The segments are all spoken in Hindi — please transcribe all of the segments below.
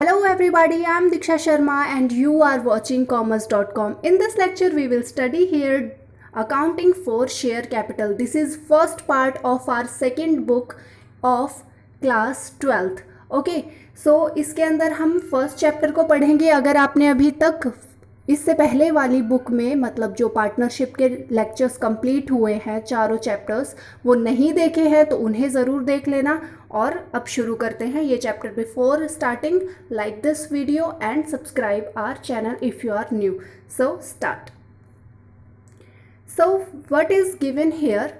Hello everybody, I am Diksha Sharma and you are watching commerce.com. In this lecture we will study here accounting for share capital. This is first part of our second book of class 12th. Okay, so इसके अंदर हम फर्स्ट चैप्टर को पढ़ेंगे. अगर आपने अभी तक इससे पहले वाली बुक में मतलब जो पार्टनरशिप के लेक्चर्स कंप्लीट हुए हैं चारों चैप्टर्स वो नहीं देखे हैं तो उन्हें ज़रूर देख लेना. और अब शुरू करते हैं ये chapter. Before starting like this video and subscribe our channel if you are new. So start. So what is given here?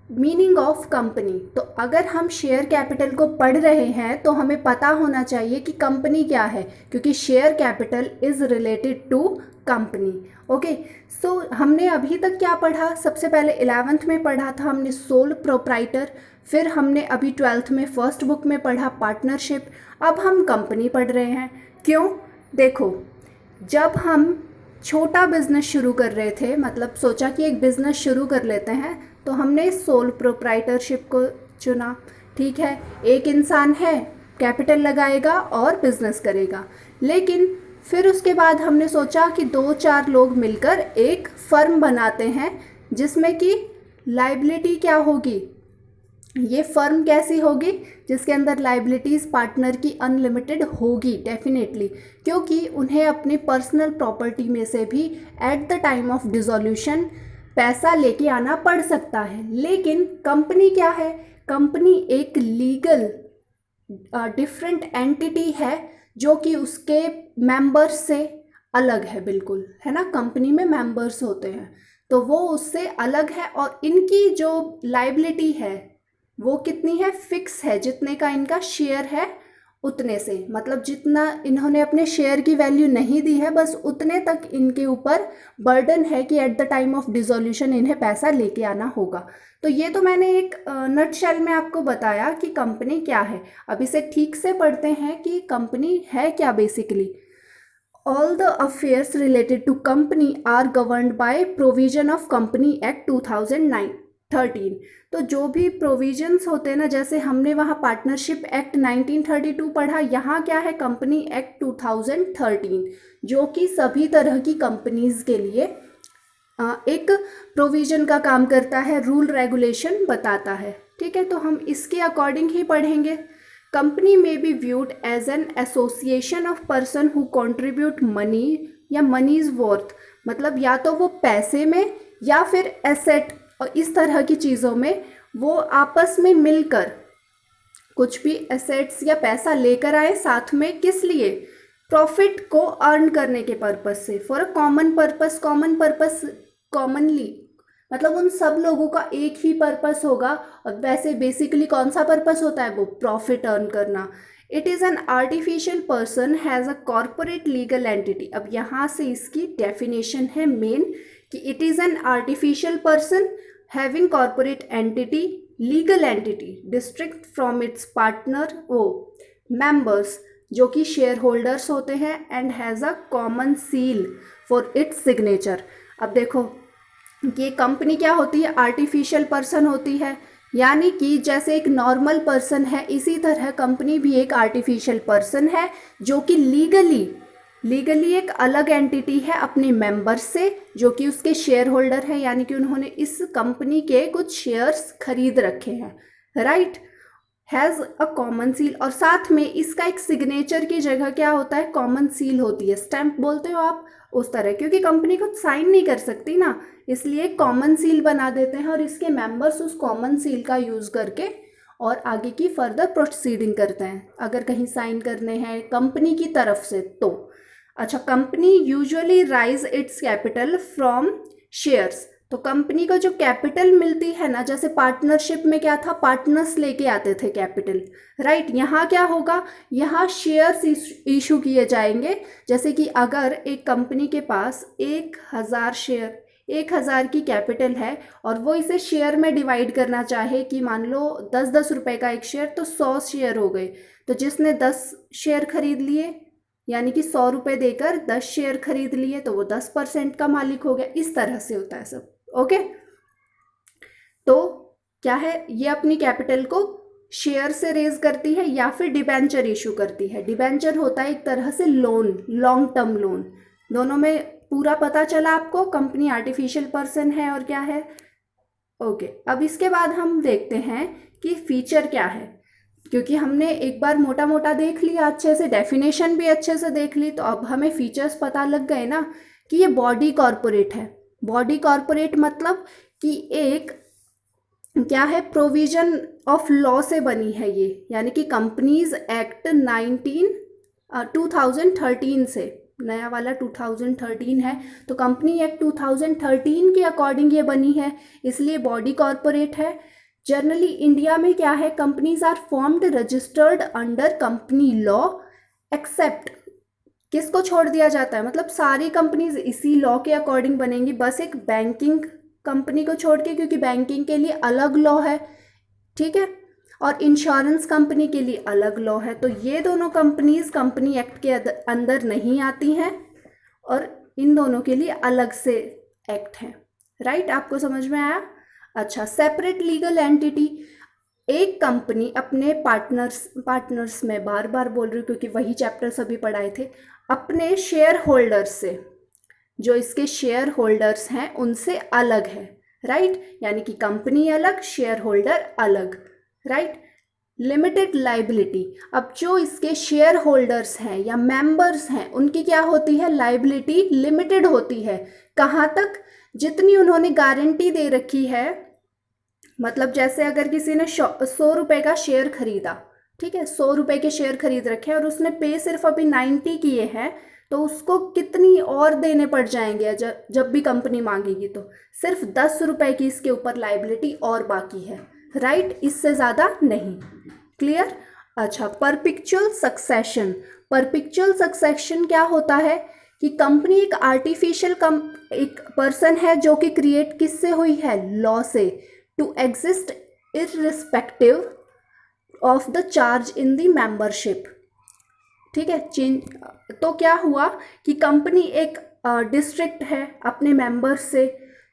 Meaning of company. तो अगर हम शेयर कैपिटल को पढ़ रहे हैं तो हमें पता होना चाहिए कि कंपनी क्या है, क्योंकि share capital is related to company. Okay, so हमने अभी तक क्या पढ़ा? सबसे पहले 11th में पढ़ा था हमने सोल प्रोप्राइटर, फिर हमने अभी 12th में फर्स्ट बुक में पढ़ा पार्टनरशिप. अब हम कंपनी पढ़ रहे हैं. क्यों? देखो, जब हम छोटा बिजनेस शुरू कर रहे थे, मतलब सोचा कि एक बिज़नेस शुरू कर लेते हैं, तो हमने सोल प्रोप्राइटरशिप को चुना. ठीक है, एक इंसान है, कैपिटल लगाएगा और बिजनेस करेगा. लेकिन फिर उसके बाद हमने सोचा कि 2-4 लोग मिलकर एक फर्म बनाते हैं जिसमें कि लायबिलिटी क्या होगी, ये फर्म कैसी होगी जिसके अंदर लायबिलिटीज़ पार्टनर की अनलिमिटेड होगी डेफिनेटली, क्योंकि उन्हें अपनी पर्सनल प्रॉपर्टी में से भी at the time of dissolution पैसा लेके आना पड़ सकता है. लेकिन कंपनी क्या है? कंपनी एक लीगल डिफरेंट एंटिटी है जो कि उसके मेंबर्स से अलग है बिल्कुल, है ना. कंपनी में मेंबर्स होते हैं तो वो उससे अलग है और इनकी जो लायबिलिटी है वो कितनी है? फिक्स है. जितने का इनका शेयर है उतने से, मतलब जितना इन्होंने अपने शेयर की वैल्यू नहीं दी है बस उतने तक इनके ऊपर बर्डन है कि at the time of dissolution इन्हें पैसा लेके आना होगा. तो ये तो मैंने एक नटशेल में आपको बताया कि कंपनी क्या है. अब इसे ठीक से पढ़ते हैं कि कंपनी है क्या basically. All the affairs related to company are governed by provision of Company Act 2013. तो जो भी प्रोविजंस होते हैं ना, जैसे हमने वहाँ पार्टनरशिप एक्ट 1932 पढ़ा, यहाँ क्या है? कंपनी एक्ट 2013, जो कि सभी तरह की कंपनीज के लिए एक प्रोविजन का काम करता है, रूल रेगुलेशन बताता है. ठीक है, तो हम इसके अकॉर्डिंग ही पढ़ेंगे. कंपनी में be viewed as an association of person who contribute money या मनीज वर्थ, मतलब या तो वो पैसे में या फिर एसेट और इस तरह की चीज़ों में वो आपस में मिलकर कुछ भी एसेट्स या पैसा लेकर आए साथ में. किस लिए? प्रॉफिट को अर्न करने के पर्पस से, for a common purpose. Common purpose commonly मतलब उन सब लोगों का एक ही पर्पस होगा. और वैसे बेसिकली कौन सा पर्पस होता है? वो प्रॉफिट अर्न करना. It is an artificial person has a corporate legal entity. अब यहाँ से इसकी डेफिनेशन है मेन कि it is an artificial person having corporate entity, legal entity district from its partner वो मेंबर्स जो कि शेयर होल्डर्स होते हैं and has a common seal for its signature. अब देखो कि ये कंपनी क्या होती है? आर्टिफिशियल पर्सन होती है, यानी कि जैसे एक नॉर्मल पर्सन है इसी तरह कंपनी भी एक आर्टिफिशियल पर्सन है जो कि लीगली एक अलग एंटिटी है अपने मेंबर्स से जो कि उसके शेयर होल्डर हैं, यानी कि उन्होंने इस कंपनी के कुछ शेयर्स खरीद रखे हैं. Right, has a common seal. और साथ में इसका एक सिग्नेचर की जगह क्या होता है? कॉमन सील होती है. स्टैंप बोलते हो आप उस तरह, क्योंकि कंपनी खुद साइन नहीं कर सकती ना, इसलिए कॉमन सील बना देते हैं और इसके मेंबर्स उस कॉमन सील का यूज़ करके और आगे की फर्दर प्रोसीडिंग करते हैं अगर कहीं साइन करने हैं कंपनी की तरफ से तो. अच्छा, company usually rise it's capital from shares. तो कंपनी को जो कैपिटल मिलती है ना, जैसे पार्टनरशिप में क्या था? पार्टनर्स लेके आते थे कैपिटल. राइट, यहाँ क्या होगा? यहाँ शेयर्स इशू किए जाएंगे. जैसे कि अगर एक कंपनी के पास 1000 शेयर, 1000 की कैपिटल है और वो इसे शेयर में डिवाइड करना चाहे कि मान लो 10-10 रुपए का एक शेयर, तो 100 शेयर हो गए. तो जिसने 10 शेयर खरीद लिए यानी कि 100 रुपये देकर 10 शेयर खरीद लिए तो वो 10% का मालिक हो गया. इस तरह से होता है सब. ओके, तो क्या है? ये अपनी कैपिटल को शेयर से रेज करती है या फिर डिबेंचर इशू करती है। डिबेंचर होता है एक तरह से लोन, लॉन्ग टर्म लोन। दोनों में पूरा पता चला आपको, कंपनी आर्टिफिशियल पर्सन है और क्या है। ओके, अब इसके बाद हम देखते हैं कि फीचर क्या है, क्योंकि हमने एक बार मोटा मोटा देख लिया, अच्छे से डेफिनेशन भी अच्छे से देख ली, तो अब हमें फीचर्स पता लग गए ना कि ये बॉडी कॉरपोरेट है। बॉडी कॉरपोरेट मतलब कि एक क्या है, प्रोविजन ऑफ लॉ से बनी है ये, यानी कि कंपनीज एक्ट 2013 से, नया वाला 2013 है, तो कंपनी एक्ट 2013 के अकॉर्डिंग ये बनी है, इसलिए बॉडी कॉरपोरेट है। जनरली इंडिया में क्या है, companies are formed registered under company law except, किसको छोड़ दिया जाता है, मतलब सारी कंपनीज इसी लॉ के अकॉर्डिंग बनेंगी, बस एक बैंकिंग कंपनी को छोड़ के, क्योंकि बैंकिंग के लिए अलग लॉ है, ठीक है, और इंश्योरेंस कंपनी के लिए अलग लॉ है। तो ये दोनों कंपनीज कंपनी एक्ट के अंदर नहीं आती हैं और इन दोनों के लिए अलग से एक्ट है। राइट, आपको समझ में आया? अच्छा, सेपरेट लीगल एंटिटी, एक कंपनी अपने पार्टनर्स में, बार बार बोल रही हूँ क्योंकि वही चैप्टर्स अभी पढ़ाए थे, अपने शेयर होल्डर्स से, जो इसके शेयर होल्डर्स हैं उनसे अलग है। राइट, यानी कि कंपनी अलग, शेयर होल्डर अलग। राइट, लिमिटेड लाइबिलिटी, अब जो इसके शेयर होल्डर्स हैं या मेंबर्स हैं उनकी क्या होती है, लाइबिलिटी लिमिटेड होती है। कहाँ तक, जितनी उन्होंने गारंटी दे रखी है, मतलब जैसे अगर किसी ने 100 रुपये का शेयर खरीदा, ठीक है, 100 रुपये के शेयर खरीद रखे हैं और उसने पे सिर्फ अभी 90 किए हैं, तो उसको कितनी और देने पड़ जाएंगे जब भी कंपनी मांगेगी, तो सिर्फ 10 रुपये की इसके ऊपर लाइबिलिटी और बाकी है। राइट, इससे ज़्यादा नहीं। क्लियर? अच्छा, परपेचुअल सक्सेशन, परपेचुअल सक्सेशन क्या होता है कि कंपनी एक आर्टिफिशियल एक पर्सन है जो कि क्रिएट किससे हुई है, लॉ से, to exist irrespective of the charge in the membership. ठीक है, तो क्या हुआ कि कंपनी एक डिस्ट्रिक्ट है अपने मेंबर्स से,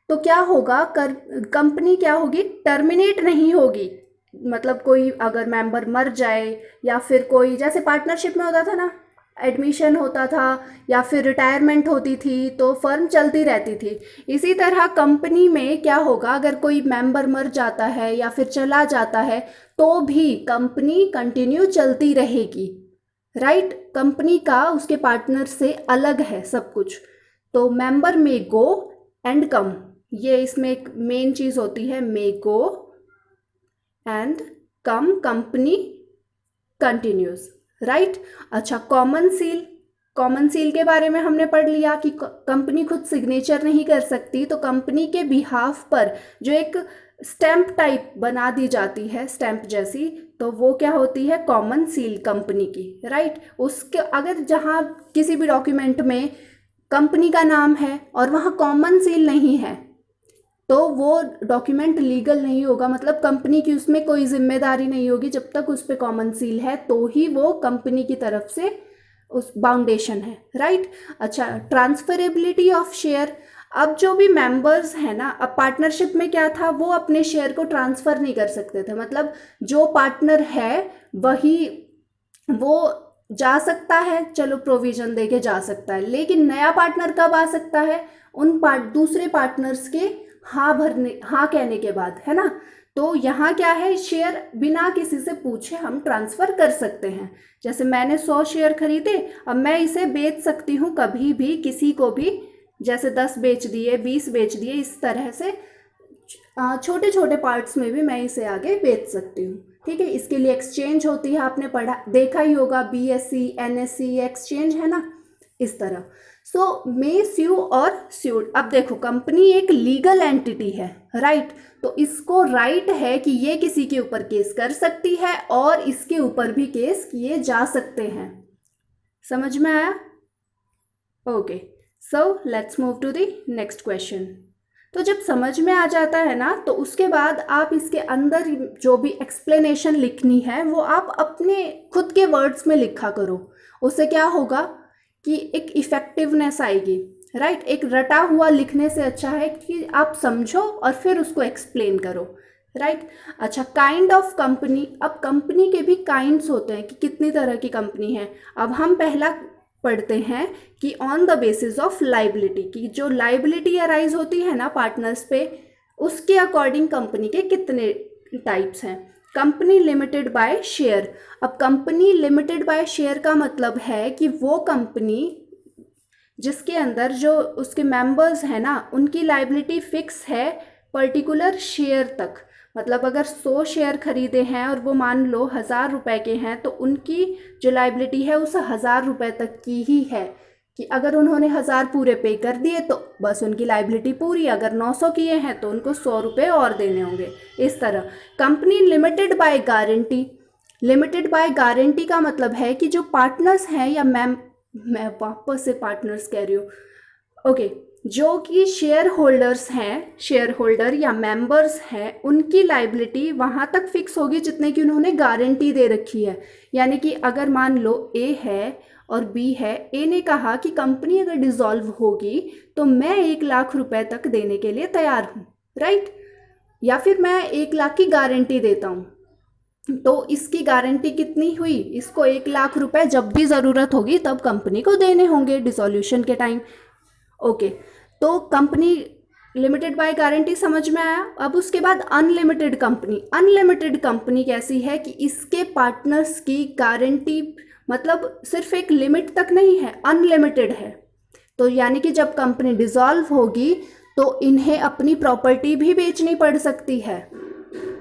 तो क्या होगा, कंपनी क्या होगी, टर्मिनेट नहीं होगी। मतलब कोई अगर मेंबर मर जाए या फिर कोई, जैसे पार्टनरशिप में होता था ना, एडमिशन होता था या फिर रिटायरमेंट होती थी, तो फर्म चलती रहती थी। इसी तरह कंपनी में क्या होगा, अगर कोई मेंबर मर जाता है या फिर चला जाता है तो भी कंपनी कंटिन्यू चलती रहेगी। राइट, कंपनी का उसके पार्टनर से अलग है सब कुछ। तो मेंबर मे गो एंड कम, ये इसमें एक मेन चीज़ होती है, may go and come, company continues. Right, अच्छा, कॉमन सील, कॉमन सील के बारे में हमने पढ़ लिया कि कंपनी खुद सिग्नेचर नहीं कर सकती, तो कंपनी के बिहाफ पर जो एक स्टैंप टाइप बना दी जाती है, स्टैंप जैसी, तो वो क्या होती है, कॉमन सील कंपनी की। राइट, उसके अगर जहाँ किसी भी डॉक्यूमेंट में कंपनी का नाम है और वहाँ कॉमन सील नहीं है, तो वो डॉक्यूमेंट लीगल नहीं होगा, मतलब कंपनी की उसमें कोई जिम्मेदारी नहीं होगी। जब तक उस पर कॉमन सील है तो ही वो कंपनी की तरफ से उस बाउंडेशन है। राइट, अच्छा, ट्रांसफरेबिलिटी ऑफ शेयर, अब जो भी मेंबर्स हैं ना, अब पार्टनरशिप में क्या था, वो अपने शेयर को ट्रांसफ़र नहीं कर सकते थे, मतलब जो पार्टनर है वही वो जा सकता है, चलो प्रोविजन दे के जा सकता है, लेकिन नया पार्टनर कब आ सकता है, उन दूसरे पार्टनर्स के हाँ कहने के बाद, है ना। तो यहाँ क्या है, शेयर बिना किसी से पूछे हम ट्रांसफ़र कर सकते हैं। जैसे मैंने 100 शेयर खरीदे, अब मैं इसे बेच सकती हूँ कभी भी किसी को भी, जैसे 10 बेच दिए, 20 बेच दिए, इस तरह से छोटे छोटे पार्ट्स में भी मैं इसे आगे बेच सकती हूँ। ठीक है, इसके लिए एक्सचेंज होती है, आपने पढ़ा देखा ही होगा, BSE NSE एक्सचेंज है ना, इस तरह। सो मे स्यू और स्यूड, अब देखो कंपनी एक लीगल एंटिटी है। राइट, तो इसको राइट है कि ये किसी के ऊपर केस कर सकती है और इसके ऊपर भी केस किए जा सकते हैं। समझ में आया? Okay, so let's move to the next question. तो जब समझ में आ जाता है ना, तो उसके बाद आप इसके अंदर जो भी एक्सप्लेनेशन लिखनी है वो आप अपने खुद के वर्ड्स में लिखा करो। उससे क्या होगा कि एक इफ़ेक्टिवनेस आएगी। राइट, एक रटा हुआ लिखने से अच्छा है कि आप समझो और फिर उसको एक्सप्लेन करो। राइट। अच्छा, काइंड ऑफ कंपनी, अब कंपनी के भी काइंड्स होते हैं कि कितनी तरह की कंपनी है। अब हम पहला पढ़ते हैं कि on the basis of liability, कि जो लाइबिलिटी अराइज होती है ना पार्टनर्स पे, उसके अकॉर्डिंग कंपनी के कितने टाइप्स हैं। Company limited by share. अब कंपनी लिमिटेड बाय शेयर का मतलब है कि वो कंपनी जिसके अंदर जो उसके मेंबर्स हैं ना, उनकी लाइबिलिटी फिक्स है पर्टिकुलर शेयर तक। मतलब अगर 100 शेयर खरीदे हैं और वो मान लो 1000 रुपये के हैं, तो उनकी जो लाइबिलिटी है उस 1000 रुपये तक की ही है, कि अगर उन्होंने 1000 पूरे पे कर दिए तो बस उनकी लाइबिलिटी पूरी, अगर 900 किए हैं तो उनको 100 रुपये और देने होंगे। इस तरह company limited by guarantee. Limited by guarantee का मतलब है कि जो पार्टनर्स हैं, या मैं वापस से पार्टनर्स कह रही हूँ, ओके, जो कि शेयर होल्डर्स हैं, शेयर होल्डर या मेंबर्स हैं, उनकी लाइबिलिटी वहाँ तक फिक्स होगी जितने की उन्होंने गारंटी दे रखी है। यानी कि अगर मान लो ए है और बी है, ए ने कहा कि कंपनी अगर डिसॉल्व होगी तो मैं 1 लाख रुपए तक देने के लिए तैयार हूँ, राइट, या फिर मैं 1 लाख की गारंटी देता हूँ। तो इसकी गारंटी कितनी हुई, इसको 1 लाख रुपए जब भी ज़रूरत होगी तब कंपनी को देने होंगे डिसॉल्यूशन के टाइम। ओके, तो कंपनी लिमिटेड बाय गारंटी समझ में आया। अब उसके बाद अनलिमिटेड कंपनी। अनलिमिटेड कंपनी कैसी है कि इसके पार्टनर्स की गारंटी मतलब सिर्फ एक लिमिट तक नहीं है, अनलिमिटेड है। तो यानी कि जब कंपनी डिसॉल्व होगी तो इन्हें अपनी प्रॉपर्टी भी बेचनी पड़ सकती है,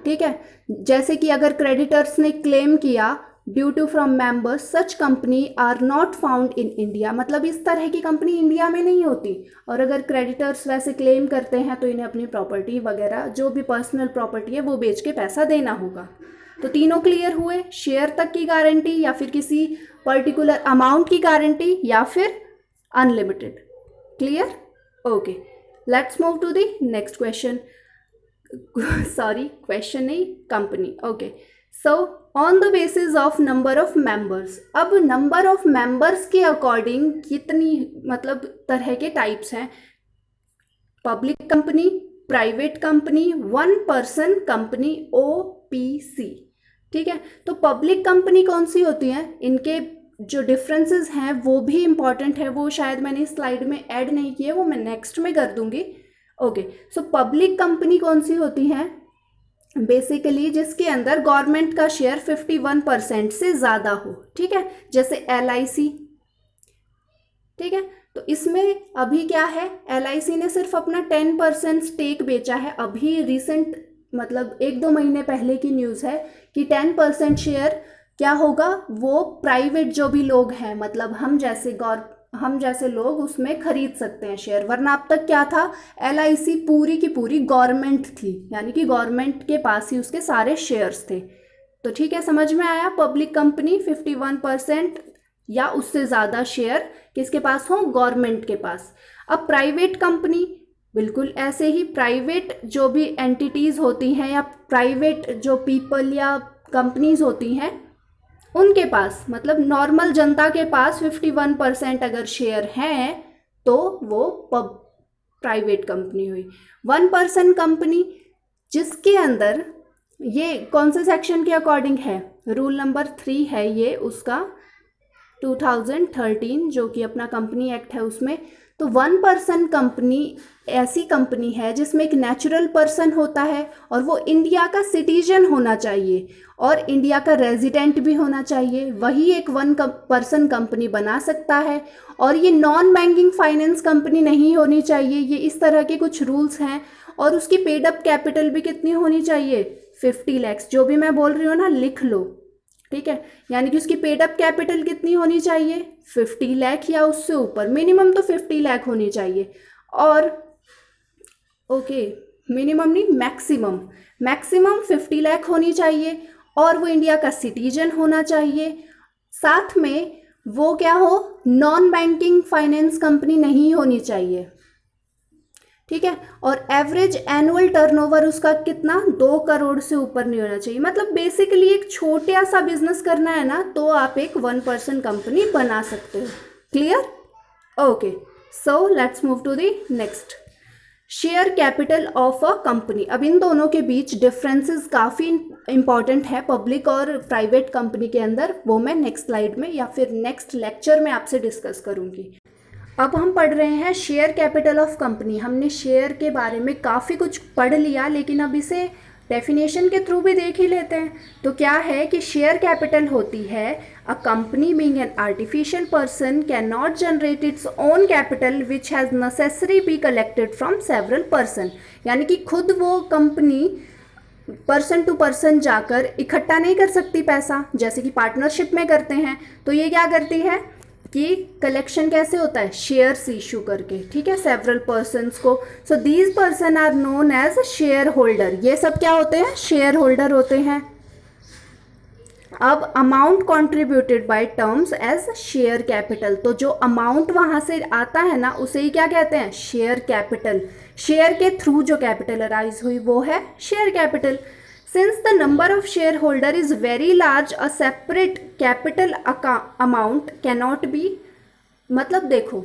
ठीक है। जैसे कि अगर क्रेडिटर्स ने क्लेम किया due to from members such company are not found in India, मतलब इस तरह की कंपनी इंडिया में नहीं होती। और अगर क्रेडिटर्स वैसे क्लेम करते हैं तो इन्हें अपनी प्रॉपर्टी वगैरह जो भी पर्सनल प्रॉपर्टी है वो बेच के पैसा देना होगा। तो तीनों क्लियर हुए, शेयर तक की गारंटी, या फिर किसी पर्टिकुलर अमाउंट की गारंटी, या फिर unlimited. Clear? Okay, let's move to the next question. Sorry, question नहीं, company. Okay, so on the basis of number of members. अब नंबर ऑफ मेंबर्स के अकॉर्डिंग कितनी मतलब तरह के टाइप्स हैं। Public company, private company, one person company, OPC, ठीक है। तो पब्लिक कंपनी कौन सी होती है, इनके जो डिफरेंसेस हैं वो भी इंपॉर्टेंट है, वो शायद मैंने इस स्लाइड में ऐड नहीं किए, वो मैं नेक्स्ट में कर दूंगी। ओके, सो पब्लिक कंपनी कौन सी होती है, बेसिकली जिसके अंदर गवर्नमेंट का शेयर 51% से ज़्यादा हो, ठीक है, जैसे LIC, ठीक है। तो इसमें अभी क्या है, LIC ने सिर्फ अपना 10% स्टेक बेचा है। अभी रिसेंट मतलब 1-2 महीने पहले की न्यूज़ है कि 10% शेयर क्या होगा, वो प्राइवेट जो भी लोग हैं, मतलब हम जैसे लोग उसमें खरीद सकते हैं शेयर। वरना अब तक क्या था, LIC पूरी की पूरी गवर्नमेंट थी, यानी कि गवर्नमेंट के पास ही उसके सारे शेयर्स थे। तो ठीक है, समझ में आया। पब्लिक कंपनी 51% या उससे ज़्यादा शेयर किसके पास हो, गवर्नमेंट के पास। अब प्राइवेट कंपनी बिल्कुल ऐसे ही, प्राइवेट जो भी एंटिटीज़ होती हैं या प्राइवेट जो पीपल या कंपनीज होती हैं उनके पास, मतलब नॉर्मल जनता के पास 51% अगर शेयर हैं तो वो प्राइवेट कंपनी हुई। वन पर्सन कंपनी जिसके अंदर, ये कौन से सेक्शन के अकॉर्डिंग है, रूल नंबर 3 है ये उसका 2013 जो कि अपना कंपनी एक्ट है उसमें। तो वन पर्सन कंपनी ऐसी कंपनी है जिसमें एक नेचुरल पर्सन होता है और वो इंडिया का सिटीजन होना चाहिए और इंडिया का रेजिडेंट भी होना चाहिए, वही एक वन पर्सन कंपनी बना सकता है। और ये नॉन बैंकिंग फाइनेंस कंपनी नहीं होनी चाहिए, ये इस तरह के कुछ रूल्स हैं। और उसकी पेड अप कैपिटल भी कितनी होनी चाहिए, 50 लाख। जो भी मैं बोल रही हूँ ना लिख लो, ठीक है। यानी कि उसकी पेड अप कैपिटल कितनी होनी चाहिए, 50 लाख या उससे ऊपर, मिनिमम तो 50 लाख होनी चाहिए। और ओके, मिनिमम नहीं, मैक्सिमम 50 लाख होनी चाहिए। और वो इंडिया का सिटीजन होना चाहिए। साथ में वो क्या हो, नॉन बैंकिंग फाइनेंस कंपनी नहीं होनी चाहिए, ठीक है। और एवरेज एनुअल टर्नओवर उसका कितना, 2 करोड़ से ऊपर नहीं होना चाहिए। मतलब बेसिकली एक छोटा सा बिजनेस करना है ना तो आप एक वन पर्सन कंपनी बना सकते हो। Clear? Okay, so let's move to the next. Share capital of a company. अब इन दोनों के बीच डिफरेंसेस काफ़ी इंपॉर्टेंट है पब्लिक और प्राइवेट कंपनी के अंदर, वो मैं नेक्स्ट स्लाइड में या फिर नेक्स्ट लेक्चर में आपसे डिस्कस करूँगी। अब हम पढ़ रहे हैं शेयर कैपिटल ऑफ कंपनी। हमने शेयर के बारे में काफ़ी कुछ पढ़ लिया, लेकिन अब इसे डेफिनेशन के थ्रू भी देख ही लेते हैं। तो क्या है कि शेयर कैपिटल होती है a company being an artificial person can not generate its own capital which has necessary be collected from several person. यानी कि खुद वो कंपनी पर्सन टू पर्सन जाकर इकट्ठा नहीं कर सकती पैसा, जैसे कि पार्टनरशिप में करते हैं। तो ये क्या करती है कि कलेक्शन कैसे होता है, शेयर्स इशू करके, ठीक है, सेवरल पर्सन्स को। So these person are known as share holder. ये सब क्या होते हैं, शेयर होल्डर होते हैं। अब amount contributed by terms as share capital, तो जो अमाउंट वहां से आता है ना, उसे ही क्या कहते हैं, शेयर कैपिटल। शेयर के थ्रू जो कैपिटल अराइज हुई वो है share capital. Since the number of shareholder is very large, a separate capital amount cannot be, मतलब देखो,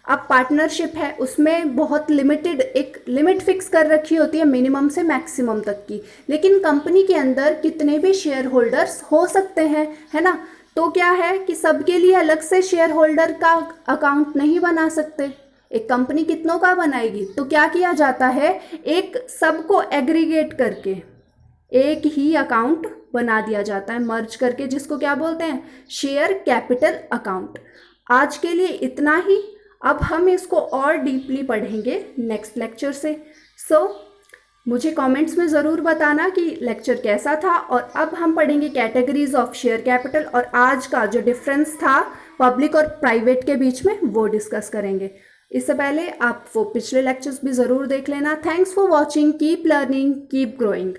अब पार्टनरशिप है, उसमें बहुत लिमिटेड एक लिमिट फिक्स कर रखी होती है मिनिमम से मैक्सिमम तक की, लेकिन कंपनी के अंदर कितने भी शेयर होल्डर्स हो सकते हैं, है ना। तो क्या है कि सबके लिए अलग से शेयर होल्डर का अकाउंट नहीं बना सकते। एक कंपनी कितनों का बनाएगी, तो क्या किया जाता है, एक सबको एग्रीगेट करके एक ही अकाउंट बना दिया जाता है, मर्ज करके, जिसको क्या बोलते हैं, शेयर कैपिटल अकाउंट। आज के लिए इतना ही। अब हम इसको और डीपली पढ़ेंगे नेक्स्ट लेक्चर से। सो मुझे कमेंट्स में ज़रूर बताना कि लेक्चर कैसा था। और अब हम पढ़ेंगे कैटेगरीज ऑफ शेयर कैपिटल, और आज का जो डिफरेंस था पब्लिक और प्राइवेट के बीच में वो डिस्कस करेंगे। इससे पहले आप वो पिछले लेक्चर्स भी ज़रूर देख लेना। Thanks for watching, keep learning, keep growing.